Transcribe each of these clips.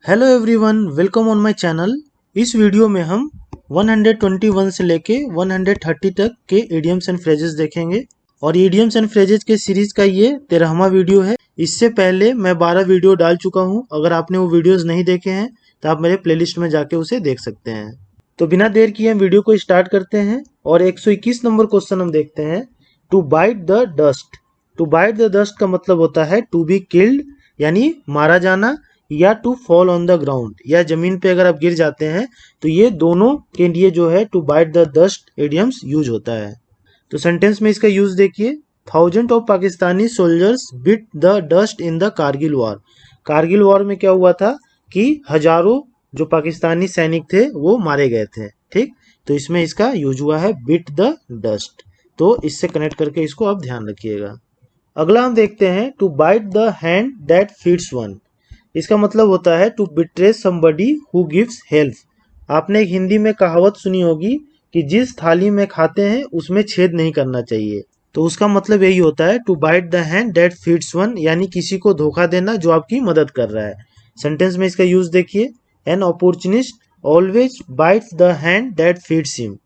Hello everyone, welcome on my channel. इस video में हम 121 से लेके 130 तक के इडियम्स एंड फ्रेजेस देखेंगे और इडियम्स एंड फ्रेजेस के सीरीज का ये 13वां वीडियो है। इससे पहले मैं 12 वीडियो डाल चुका हूँ। अगर आपने वो वीडियोस नहीं देखे हैं तो आप मेरे प्लेलिस्ट में जाके उसे देख सकते हैं। तो बिना देर किए हम वीडियो को स्टार्ट करते हैं और 121 नंबर क्वेश्चन हम देखते हैं। To bite the dust. To bite the dust का मतलब होता है टू बी किल्ड, यानी मारा जाना, या to fall on the ground, या जमीन पे अगर आप गिर जाते हैं तो ये दोनों के लिए जो है to bite the dust idioms use होता है। तो सेंटेंस में इसका यूज देखिए। Thousand of Pakistani soldiers bit the dust in the Kargil war. Kargil war में क्या हुआ था कि हजारों जो पाकिस्तानी सैनिक थे वो मारे गए थे। ठीक, तो इसमें इसका यूज हुआ है बिट द डस्ट। तो इससे कनेक्ट करके इसको आप ध्यान रखिएगा। अगला हम देखते हैं to bite the hand that feeds one. इसका मतलब होता है to betray somebody who gives help. आपने एक हिंदी में कहावत सुनी होगी कि जिस थाली में खाते हैं उसमें छेद नहीं करना चाहिए। तो उसका मतलब यही होता है to bite the hand that feeds one, यानी किसी को धोखा देना जो आपकी मदद कर रहा है। सेंटेंस में इसका यूज देखिए। An opportunist always bites the hand that feeds him.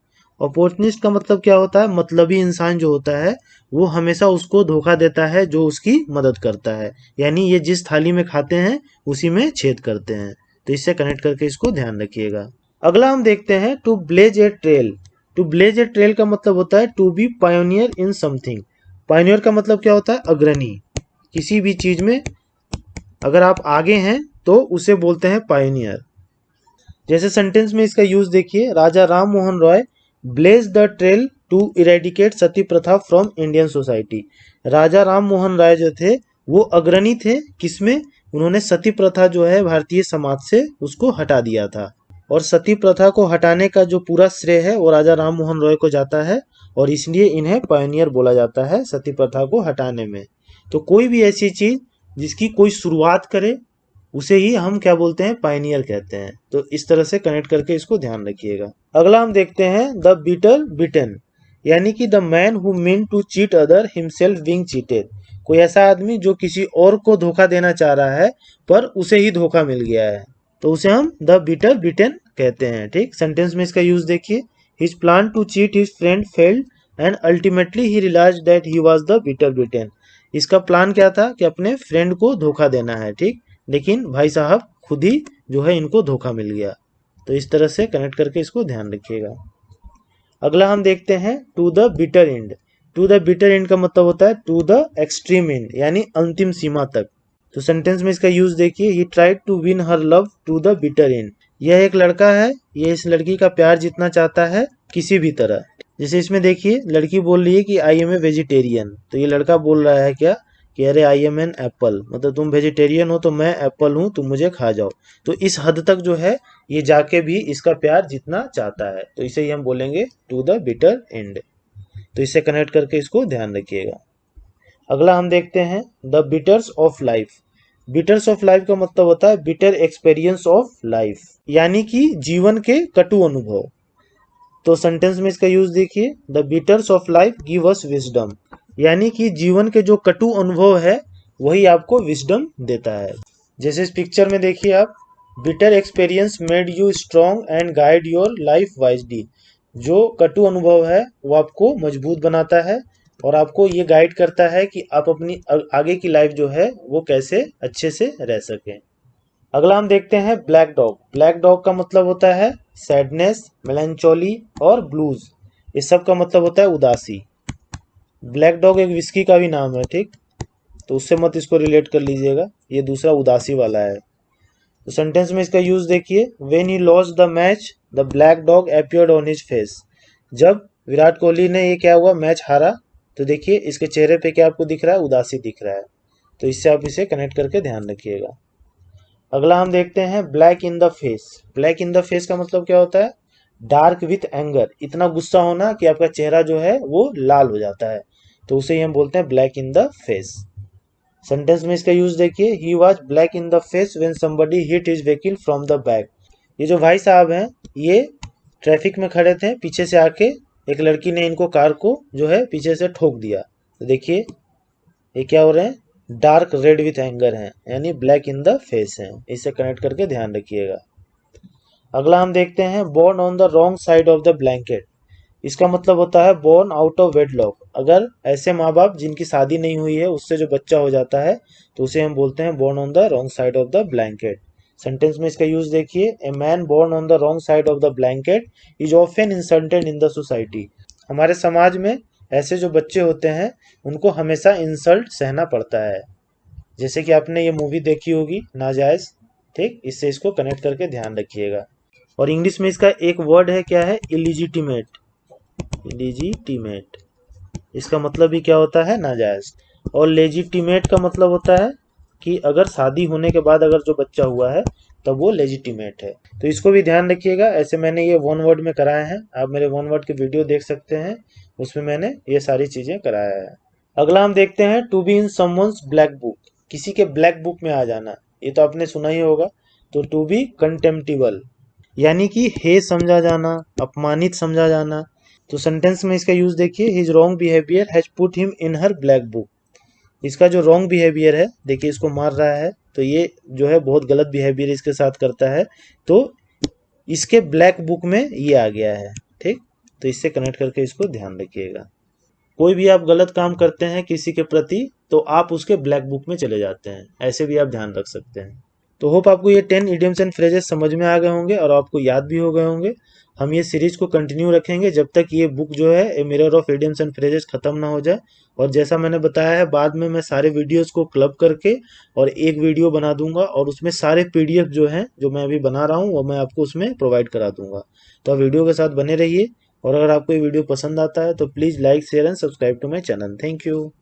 Opportunist का मतलब क्या होता है, मतलबी इंसान जो होता है वो हमेशा उसको धोखा देता है जो उसकी मदद करता है, यानी ये जिस थाली में खाते हैं उसी में छेद करते हैं। तो इससे कनेक्ट करके इसको ध्यान रखिएगा। अगला हम देखते हैं to blaze a trail. To blaze a trail का मतलब होता है to be pioneer in something. Pioneer का मतलब क्या होता है, अग्रणी। किसी भी चीज में अगर आप आगे हैं तो उसे बोलते हैं पायोनियर। जैसे सेंटेंस में इसका यूज देखिए। Raja Ram Mohan Roy blaze the trail to eradicate sati pratha from Indian society. Raja Ram Mohan Roy जो थे वो अग्रणी थे किसमें, उन्होंने सती प्रथा जो है भारतीय समाज से उसको हटा दिया था। और सती प्रथा को हटाने का जो पूरा श्रेय है वो राजा राम मोहन रॉय को जाता है और इसलिए इन्हें पायनियर बोला जाता है सती प्रथा को हटाने में। तो कोई भी ऐसी चीज जिसकी कोई शुरुआत करे उसे ही हम क्या बोलते हैं, पायनियर कहते हैं। तो इस तरह से कनेक्ट करके इसको ध्यान रखिएगा। अगला हम देखते हैं द बीटर बिटन, यानी कि the man who mean to cheat other himself being cheated. कोई ऐसा आदमी जो किसी और को धोखा देना चाह रहा है पर उसे ही धोखा मिल गया है, तो उसे हम द बीटर बिटन कहते हैं। ठीक, सेंटेंस में इसका यूज देखिए। His plan to cheat his friend failed and ultimately he realized that he was the beater beaten. इसका प्लान क्या था कि अपने फ्रेंड को धोखा देना है। ठीक, लेकिन भाई साहब खुद ही जो है इनको धोखा मिल गया। तो इस तरह से कनेक्ट करके इसको ध्यान रखिएगा। अगला हम देखते हैं to the bitter end. To the bitter end का मतलब होता है टू द एक्सट्रीम एंड, यानी अंतिम सीमा तक। तो सेंटेंस में इसका यूज देखिए। He tried to win her love to the bitter end. यह एक लड़का है, यह इस लड़की का प्यार जीतना चाहता है किसी भी तरह। जैसे इसमें देखिए लड़की बोल रही है कि आई एम ए वेजिटेरियन, तो ये लड़का बोल रहा है क्या कि अरे आई एम एन एप्पल, मतलब तुम वेजिटेरियन हो तो मैं एप्पल हूँ, तुम मुझे खा जाओ। तो इस हद तक जो है ये जाके भी इसका प्यार जीतना चाहता है, तो इसे ही हम बोलेंगे टू द बिटर एंड। तो इससे कनेक्ट करके इसको ध्यान रखिएगा। अगला हम देखते हैं the biters of life. Biters of life का मतलब होता है बिटर एक्सपीरियंस ऑफ लाइफ, यानी कि जीवन के कटु अनुभव। तो सेंटेंस में इसका यूज देखिए। The biters of life give us wisdom, यानी कि जीवन के जो कटु अनुभव है वही आपको विजडम देता है। जैसे इस पिक्चर में देखिए आप, bitter experience made you strong and guide your life wisely. जो कटु अनुभव है वो आपको मजबूत बनाता है और आपको ये गाइड करता है कि आप अपनी आगे की लाइफ जो है वो कैसे अच्छे से रह सकें। अगला हम देखते हैं ब्लैक डॉग। ब्लैक डॉग का मतलब होता है सैडनेस, मेलैंचोली और ब्लूज। इस सब का मतलब होता है उदासी। ब्लैक डॉग एक विस्की का भी नाम है। ठीक, तो उससे मत इसको रिलेट कर लीजिएगा, ये दूसरा उदासी वाला है। तो सेंटेंस में इसका यूज देखिए। When he lost the match the black dog appeared on his face. जब विराट कोहली ने ये क्या हुआ, मैच हारा, तो देखिए इसके चेहरे पे क्या आपको दिख रहा है, उदासी दिख रहा है। तो इससे आप इसे कनेक्ट करके ध्यान रखिएगा। अगला हम देखते हैं black in the face. Black in the face का मतलब क्या होता है, डार्क विथ एंगर, इतना गुस्सा होना कि आपका चेहरा जो है वो लाल हो जाता है, तो उसे ही हम बोलते हैं black in the face. Sentence में इसका यूज देखिए। He was black in the face when somebody hit his vehicle from the back. ये जो भाई साहब हैं ये ट्रैफिक में खड़े थे, पीछे से आके एक लड़की ने इनको कार को जो है पीछे से ठोक दिया। तो देखिए ये क्या हो रहे हैं, डार्क रेड विथ एंगर हैं, यानी ब्लैक इन द फेस हैं। इसे कनेक्ट करके ध्यान रखिएगा। अगला हम देखते हैं born on the wrong side of the blanket. इसका मतलब होता है बोर्न आउट ऑफ वेडलॉक। अगर ऐसे माँ बाप जिनकी शादी नहीं हुई है उससे जो बच्चा हो जाता है तो उसे हम बोलते हैं born on the wrong side of the blanket. Sentence में इसका यूज देखिए, a man born on the wrong side of the blanket is often insulted in the society. हमारे समाज में ऐसे जो बच्चे होते हैं उनको हमेशा इंसल्ट सहना पड़ता है। जैसे कि आपने ये मूवी देखी होगी नाजायज, ठीक, इससे इसको कनेक्ट करके ध्यान रखिएगा। और इंग्लिश में इसका एक वर्ड है, क्या है, इलिजिटिमेट। इलिजिटिमेट इसका मतलब भी क्या होता है, नाजायज। और लेजिटिमेट का मतलब होता है कि अगर शादी होने के बाद अगर जो बच्चा हुआ है तब वो लेजिटिमेट है। तो इसको भी ध्यान रखिएगा। ऐसे मैंने ये वन वर्ड में कराए हैं, आप मेरे वन वर्ड के वीडियो देख सकते हैं, उसमें मैंने ये सारी चीजें कराया है। अगला हम देखते हैं to be in someone's black book. किसी के ब्लैक बुक में आ जाना, ये तो आपने सुना ही होगा। तो टू बी कंटेम्प्टिबल यानी कि हे समझा जाना, अपमानित समझा जाना। तो सेंटेंस में इसका यूज देखिए, his wrong behaviour has put him in her black book. इसका जो रॉन्ग बिहेवियर है, देखिए इसको मार रहा है तो ये जो है बहुत गलत बिहेवियर इसके साथ करता है, तो इसके ब्लैक बुक में ये आ गया है, ठीक। तो इससे कनेक्ट करके इसको ध्यान रखिएगा। कोई भी आप गलत काम करते हैं किसी के प्रति तो आप उसके ब्लैक बुक में चले जाते हैं, ऐसे भी आप ध्यान रख सकते हैं। तो होप आपको ये 10 इडियम्स एंड फ्रेजेस समझ में आ गए होंगे और आपको याद भी हो गए होंगे। हम ये सीरीज को कंटिन्यू रखेंगे जब तक ये बुक जो है a mirror of idioms and phrases खत्म ना हो जाए। और जैसा मैंने बताया है, बाद में मैं सारे वीडियोस को क्लब करके और एक वीडियो बना दूंगा और उसमें सारे पीडीएफ जो हैं जो मैं अभी बना रहा हूँ वो मैं आपको उसमें प्रोवाइड करा दूंगा। तो आप वीडियो के साथ बने रहिए। और अगर आपको ये वीडियो पसंद आता है तो please like share and subscribe to my channel. Thank you.